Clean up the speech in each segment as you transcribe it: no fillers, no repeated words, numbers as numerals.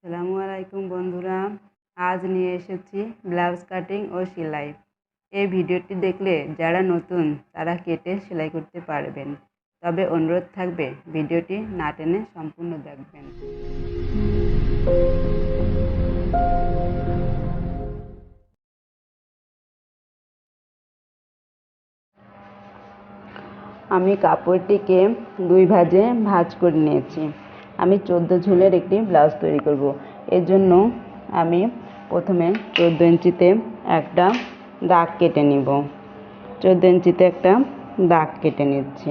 আসসালামু আলাইকুম বন্ধুরা, আজ নিয়ে এসেছি ব্লাউজ কাটিং ও সেলাই। এই ভিডিওটি দেখলে যারা নতুন তারা কেটে সেলাই করতে পারবেন। তবে অনুরোধ থাকবে ভিডিওটি না টেনে সম্পূর্ণ দেখবেন। আমি কাপড়টিকে দুই ভাঁজে ভাঁজ করে নিয়েছি। আমি 14 ঝুলের একটি ব্লাউজ তৈরি করব। এর জন্য আমি প্রথমে 14 ইঞ্চিতে একটা দাগ কেটে নিব। 14 ইঞ্চিতে একটা দাগ কেটে নিচ্ছি।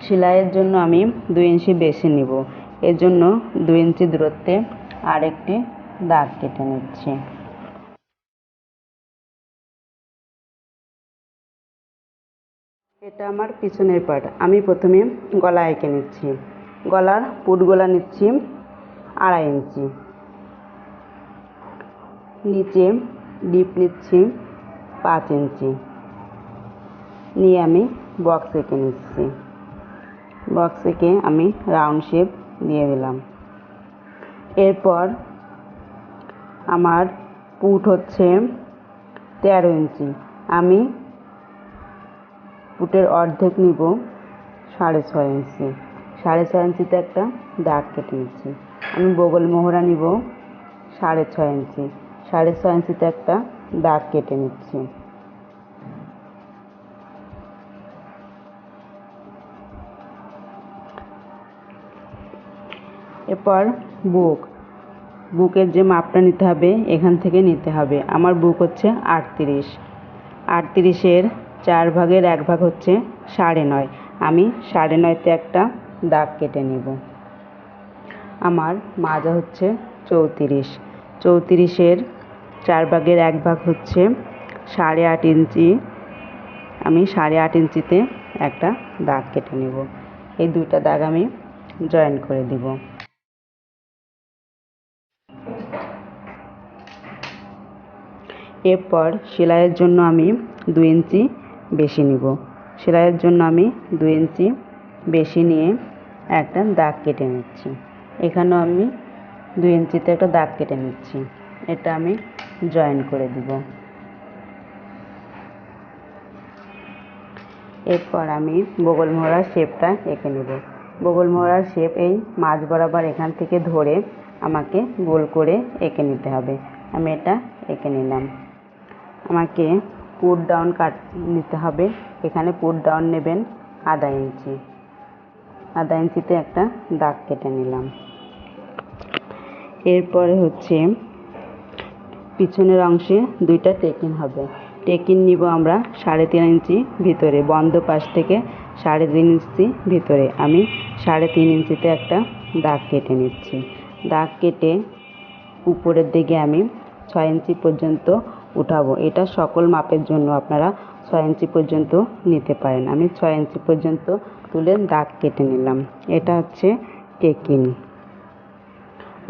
সেলাইয়ের জন্য আমি 2 ইঞ্চি বেশি নিব। এর জন্য 2 ইঞ্চি দূরত্বে আরেকটি দাগ কেটে নিচ্ছি। এটা আমার পিছনের পার্ট। আমি প্রথমে গলা এঁকে নিচ্ছি। গলার পুট গলা নিচ্ছি 2.5 ইঞ্চি। নিচে ডিপ নিচ্ছি 5 ইঞ্চি। নিয়ে আমি বক্স এঁকে নিচ্ছি। বক্স এঁকে আমি রাউন্ড শেপ দিয়ে দিলাম। এরপর আমার পুট হচ্ছে 13 ইঞ্চি। আমি পুটের অর্ধেক নিব 6.5 ইঞ্চি। 6.5 ইঞ্চিতে একটা দাগ কেটে নিচ্ছি। আমি বগল মোহরা নিব 6.5 ইঞ্চি। 6.5 ইঞ্চিতে একটা দাগ কেটে নিচ্ছি। এরপর বুকের যে মাপটা নিতে হবে এখান থেকে নিতে হবে। আমার বুক হচ্ছে 38। 38-এর 4 ভাগের 1 ভাগ হচ্ছে 9.5। আমি 9.5-তে একটা দাগ কেটে নেব। আমার মাজা হচ্ছে 34। 34-এর 4 ভাগের 1 ভাগ হচ্ছে 8.5 ইঞ্চি। আমি 8.5 ইঞ্চিতে একটা দাগ কেটে নেব। এই দুইটা দাগ আমি জয়েন করে দিব। এরপর সেলাইয়ের জন্য আমি 2 ইঞ্চি বেশি নিব। সেলাইয়ের জন্য আমি 2 ইঞ্চি বেশি নিয়ে একটা দাগ কেটে নিচ্ছি। এখানেও আমি 2 ইঞ্চিতে একটা দাগ কেটে নিচ্ছি। এটা আমি জয়েন করে দিব। এরপর আমি বগল মোহরার শেপটা এঁকে নেব। বগল মোহরার শেপ এই মাঝ বরাবর এখান থেকে ধরে আমাকে গোল করে এঁকে নিতে হবে। আমি এটা এঁকে নিলাম। আমাকে পুট ডাউন নিতে হবে। এখানে পুট ডাউন নেবেন 1/2 ইঞ্চি। 1/2 ইঞ্চিতে একটা দাগ কেটে নিলাম। এরপরে হচ্ছে পিছনের অংশে 2টা টেকিন হবে। টেকিন নিব আমরা 3.5 ইঞ্চি ভিতরে, বন্ধ পাশ থেকে 3.5 ইঞ্চি ভিতরে। আমি 3.5 ইঞ্চিতে একটা দাগ কেটে নিচ্ছি। দাগ কেটে উপরের দিকে আমি 6 ইঞ্চি পর্যন্ত উঠাবো। এটা সকল মাপের জন্য আপনারা 6 ইঞ্চি পর্যন্ত নিতে পারেন। আমি 6 ইঞ্চি পর্যন্ত তুলে দাগ কেটে নিলাম। এটা হচ্ছে টেকিন।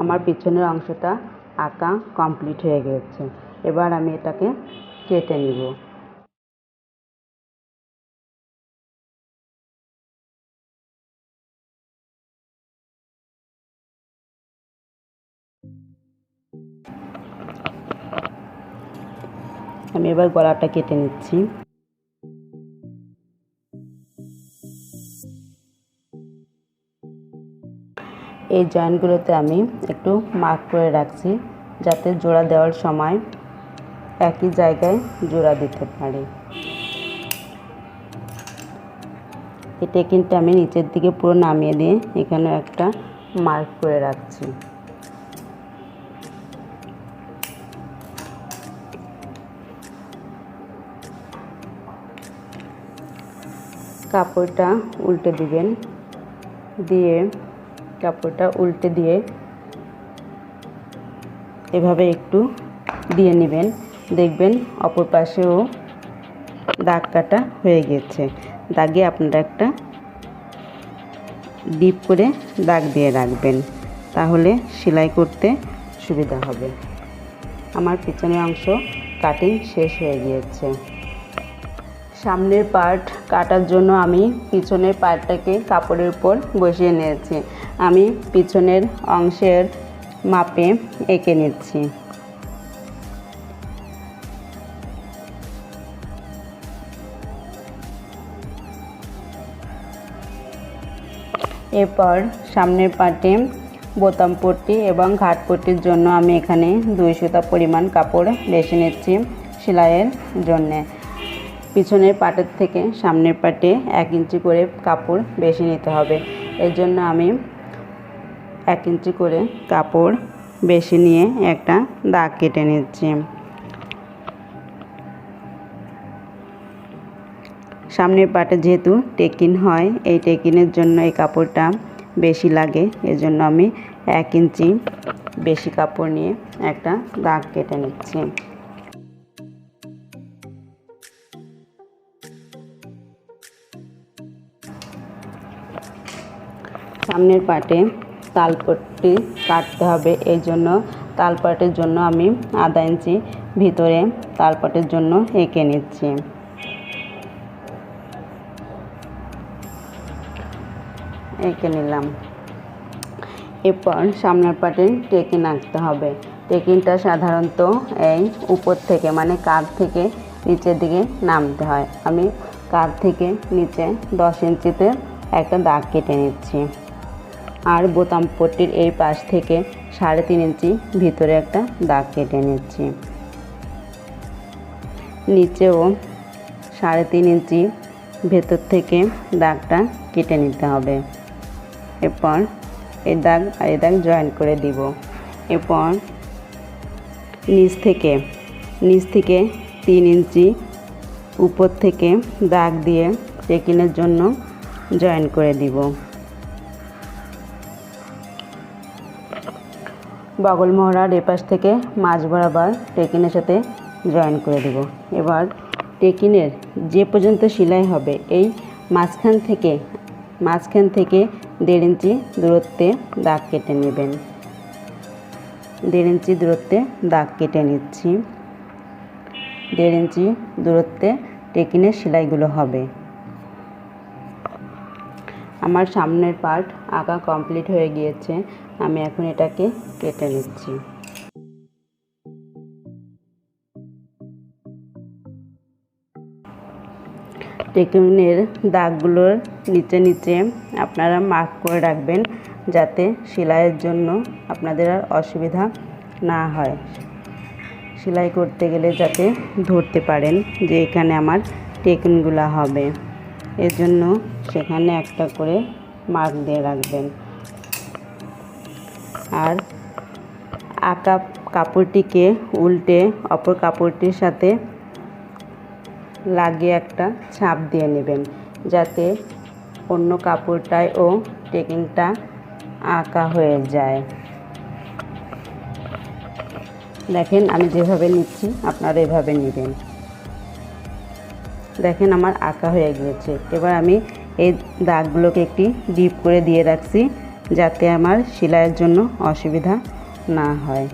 আমার পিছনের অংশটা আঁকা কমপ্লিট হয়ে গেছে। এবার আমি এটাকে কেটে নিব। আমি এবার গলাটা কেটে নিচ্ছি। এই জয়েন্টগুলোতে আমি একটু মার্ক করে রাখছি যাতে জোড়া দেওয়ার সময় একই জায়গায় জোড়া দিতে পারি। এই টেকিনটা আমি নিচের দিকে পুরো নামিয়ে দিয়ে এখানে একটা মার্ক করে রাখছি। কাপড়টা উল্টে দিবেন, দিয়ে কাপড়টা উল্টে দিয়ে এভাবে একটু দিয়ে নেবেন। দেখবেন অপর পাশেও দাগ কাটা হয়ে গেছে। দাগে আপনারা একটা ডিপ করে দাগ দিয়ে রাখবেন, তাহলে সেলাই করতে সুবিধা হবে। আমার পিছনের অংশ কাটিং শেষ হয়ে গিয়েছে। সামনের পার্ট কাটার জন্য আমি পিছনের পার্টটাকে কাপড়ের উপর বসিয়ে নিয়েছি। আমি পিছনের অংশের মাপে এঁকে নিচ্ছি। এরপর সামনের পার্টে বোতাম পট্টি এবং ঘাট পট্টির জন্য আমি এখানে 2 সুতা পরিমাণ কাপড় বেছে নিচ্ছি সেলাইয়ের জন্যে। পিছনের পাটের থেকে সামনের পাটে 1 ইঞ্চি করে কাপড় বেশি নিতে হবে। এর জন্য আমি 1 ইঞ্চি করে কাপড় বেশি নিয়ে একটা দাগ কেটে নিচ্ছি। সামনের পাটে যেহেতু টেকিন হয়, এই টেকিনের জন্য এই কাপড়টা বেশি লাগে, এজন্য আমি 1 ইঞ্চি বেশি কাপড় নিয়ে একটা দাগ কেটে নিচ্ছি। সামনের পাটে তালপট্টি কাটতে হবে, এই জন্য তালপাটের জন্য আমি আধা ইঞ্চি ভিতরে তালপাটের জন্য এঁকে নিচ্ছি। এঁকে নিলাম। এরপর সামনের পাটে টেকিন আঁকতে হবে। টেকিনটা সাধারণত এই উপর থেকে মানে কাঁধ থেকে নিচের দিকে নামতে হয়। আমি কাঁধ থেকে নিচে 10 ইঞ্চিতে একটা দাগ কেটে নিচ্ছি। আর বোতাম পট্টির এই পাশ থেকে 3.5 ইঞ্চি ভিতরে একটা দাগ কেটে নিচ্ছি। নিচেও 3.5 ইঞ্চি ভেতর থেকে দাগটা কেটে নিতে হবে। এরপর এই দাগ আর এই দাগ জয়েন করে দিব। এরপর নিচ থেকে 3 ইঞ্চি উপর থেকে দাগ দিয়ে টেকিনের জন্য জয়েন করে দিব। বগল মোহরার এপাশ থেকে মাঝ বরাবর টেকিনের সাথে জয়েন করে দেব। এবার টেকিনের যে পর্যন্ত সেলাই হবে এই মাঝখান থেকে 1.5 ইঞ্চি দূরত্বে দাগ কেটে নেবেন। 1.5 ইঞ্চি দূরত্বে দাগ কেটে নিচ্ছি। 1.5 ইঞ্চি দূরত্বে টেকিনের সেলাইগুলো হবে। আমার সামনের পার্ট আঁকা কমপ্লিট হয়ে গিয়েছে। আমি এখন এটাকে কেটে নিচ্ছি। টেকিনের দাগগুলোর নিচে আপনারা মার্ক করে রাখবেন, যাতে সেলাইয়ের জন্য আপনাদের আর অসুবিধা না হয়। সেলাই করতে গেলে যাতে ধরতে পারেন যে এখানে আমার টেকিনগুলো হবে, এর জন্য সেখানে একটা করে মার্ক দিয়ে রাখবেন। আর আঁকা কাপড়টিকে উল্টে অপর কাপড়টির সাথে লাগিয়ে একটা ছাপ দিয়ে নেবেন, যাতে অন্য কাপড়টায়ও টেকিনটা আঁকা হয়ে যায়। দেখেন আমি যেভাবে নিচ্ছি আপনারা এভাবে নেবেন। দেখেন আমার আঁকা হয়ে গিয়েছে। এবার আমি এই দাগগুলোকে একটি ডিপ করে দিয়ে রাখছি, যাতে আমার সেলাইয়ের জন্য অসুবিধা না হয়।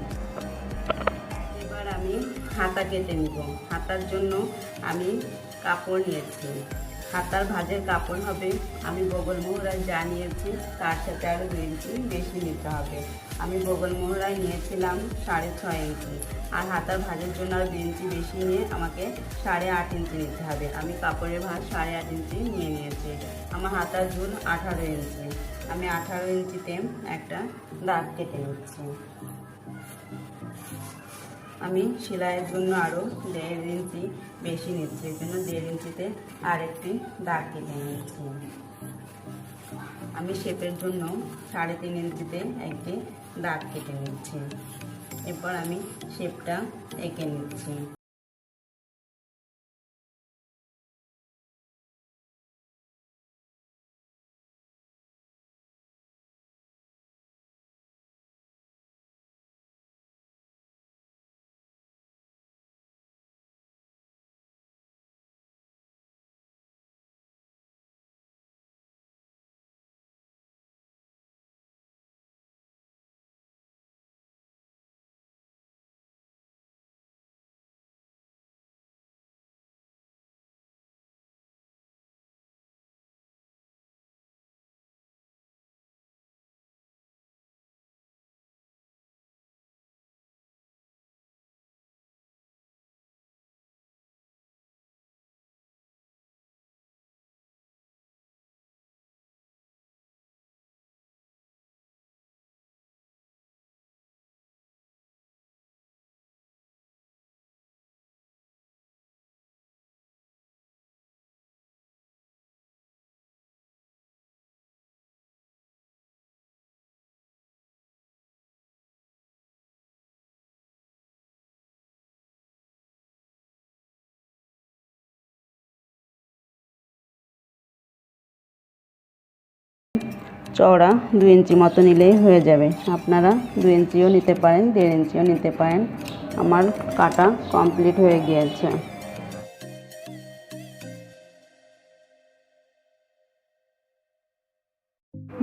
এবার আমি হাতা কেটে নিব। হাতার জন্য আমি কাপড় নিয়েছি। হাতার ভাঁজের কাপড় হবে, আমি বগল মোহরায় যা নিয়েছি তার সাথে আরও 2 ইঞ্চি বেশি নিতে হবে। আমি বগল মোহরায় নিয়েছিলাম 6.5 ইঞ্চি, আর হাতার ভাঁজের জন্য আরও 2 ইঞ্চি বেশি নিয়ে আমাকে 8.5 ইঞ্চি নিতে হবে। আমি কাপড়ের ভাঁজ 8.5 ইঞ্চি নিয়ে নিয়েছি। আমার হাতার ঝুল 18 ইঞ্চি। আমি 18 ইঞ্চিতে একটা দাগ কেটে নিচ্ছি। আমি সেলাইয়ের জন্য আরও 1.5 ইঞ্চি বেশি নিচ্ছি, এর জন্য 1.5 ইঞ্চিতে আরেকটি দাগ কেটে নিচ্ছি। আমি শেপের জন্য 3.5 ইঞ্চিতে একটি দাগ কেটে নিচ্ছি। এরপর আমি শেপটা এঁকে নিচ্ছি। চওড়া 2 ইঞ্চি মতো নিলেই হয়ে যাবে। আপনারা 2 ইঞ্চিও নিতে পারেন, 1.5 ইঞ্চিও নিতে পারেন। আমার কাটা কমপ্লিট হয়ে গিয়েছে।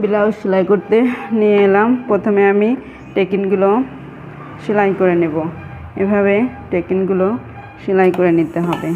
ব্লাউজ সেলাই করতে নিয়ে এলাম। প্রথমে আমি টেকিনগুলো সেলাই করে নেব। এভাবে টেকিনগুলো সেলাই করে নিতে হবে।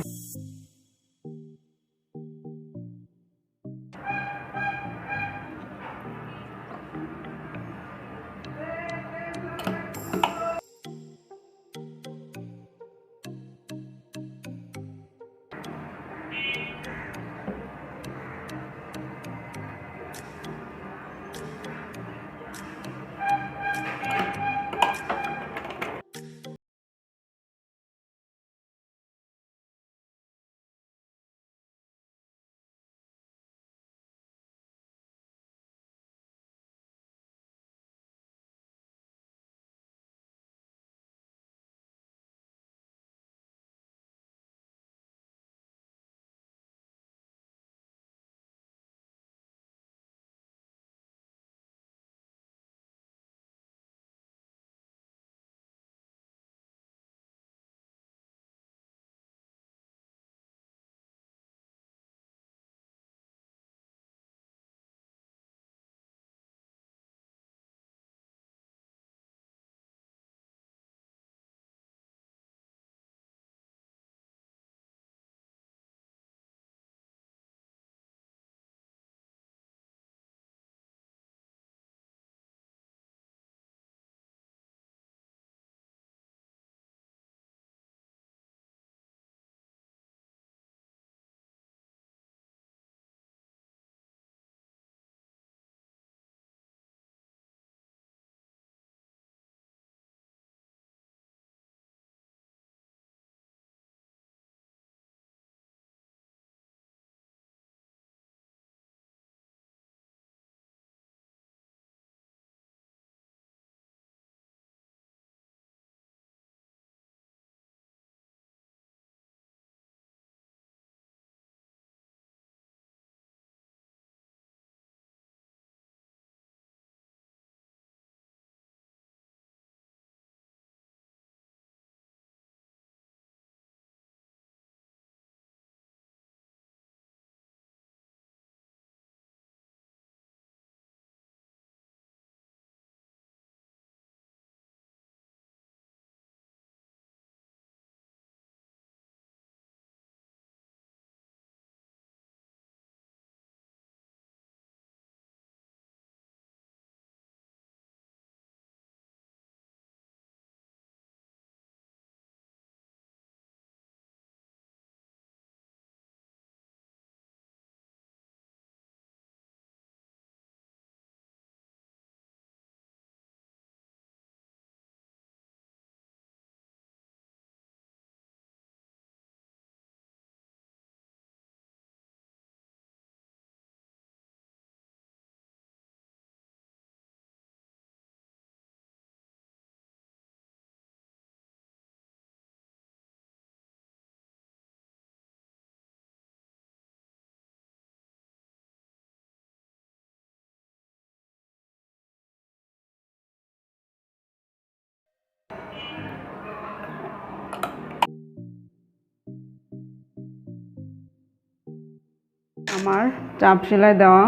আমার চাপ সেলাই দেওয়া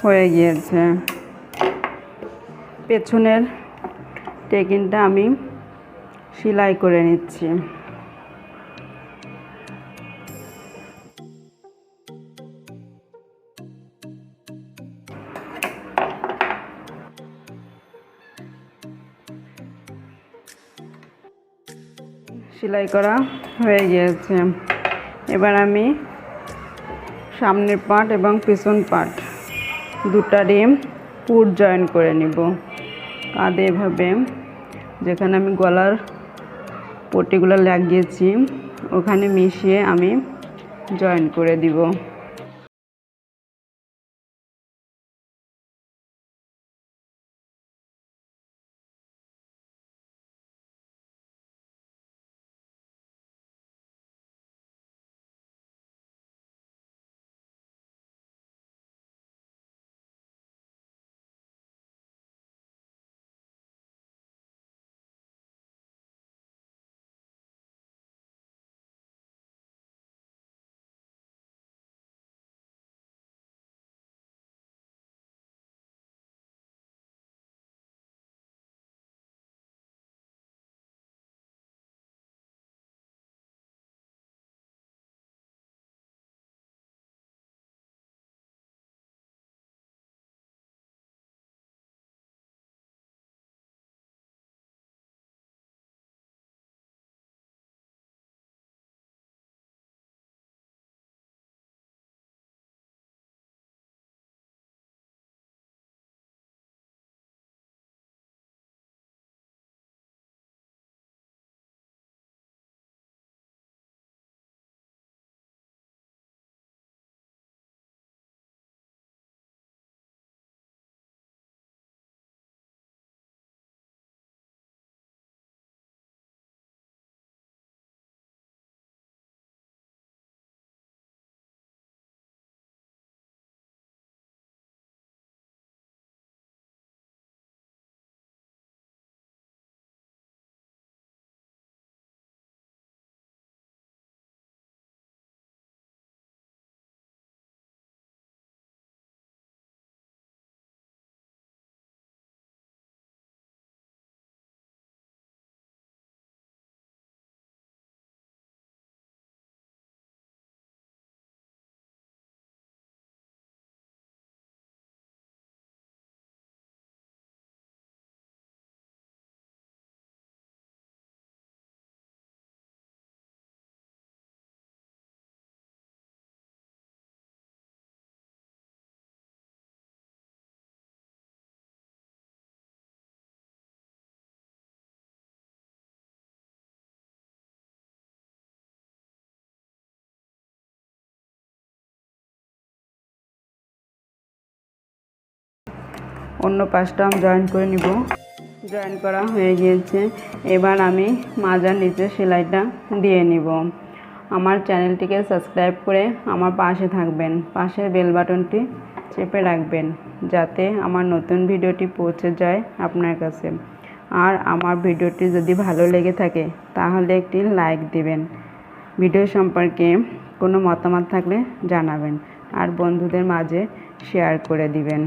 হয়ে গিয়েছে। পেছনের টেকিনটা আমি সেলাই করে নিচ্ছি। সেলাই করা হয়ে গিয়েছে। এবার আমি সামনের পার্ট এবং পিছন পার্ট দুটারই পুট জয়েন করে নিব। কাঁধে এভাবে যেখানে আমি গলার পট্টিগুলো লাগিয়েছি ওখানে মিশিয়ে আমি জয়েন করে দিব। অন্য পাশটা জয়েন করে নিব। জয়েন করা হয়ে গিয়েছে। এবার আমি মাজার নিচে সেলাইটা দিয়ে নিব। আমার চ্যানেলটিকে সাবস্ক্রাইব করে আমার পাশে থাকবেন, পাশের বেল বাটনটি চেপে রাখবেন যাতে আমার নতুন ভিডিওটি পৌঁছে যায় আপনার কাছে। আর আমার ভিডিওটি যদি ভালো লেগে থাকে তাহলে একটি লাইক দিবেন। ভিডিও সম্পর্কে কোনো মতামত থাকলে জানাবেন আর বন্ধুদের মাঝে শেয়ার করে দিবেন।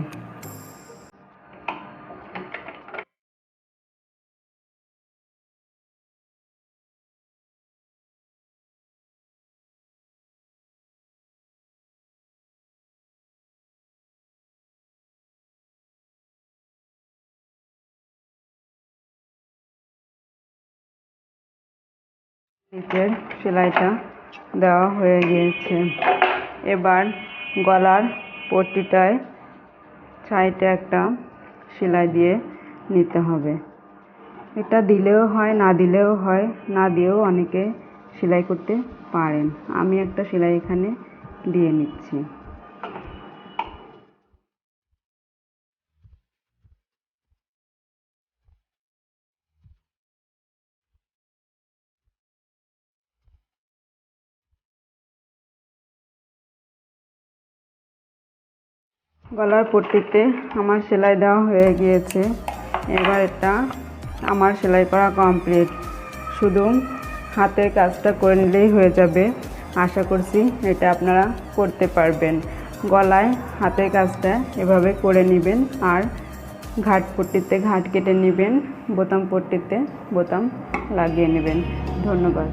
নিচের সেলাইটা দেওয়া হয়ে গিয়েছে। এবার গলার পট্টিটায় সাইডে একটা সেলাই দিয়ে নিতে হবে। এটা দিলেও হয়, না দিলেও হয়, না দিয়েও অনেকে সেলাই করতে পারেন। আমি একটা সেলাই এখানে দিয়ে নিচ্ছি। গলার পট্টিতে আমার সেলাই দেওয়া হয়ে গিয়েছে। এবার এটা আমার সেলাই করা কমপ্লিট। শুধু হাতের কাজটা করে নিলেই হয়ে যাবে। আশা করছি এটা আপনারা করতে পারবেন। গলায় হাতের কাজটা এভাবে করে নেবেন আর ঘাট পট্টিতে ঘাট কেটে নেবেন, বোতাম পট্টিতে বোতাম লাগিয়ে নেবেন। ধন্যবাদ।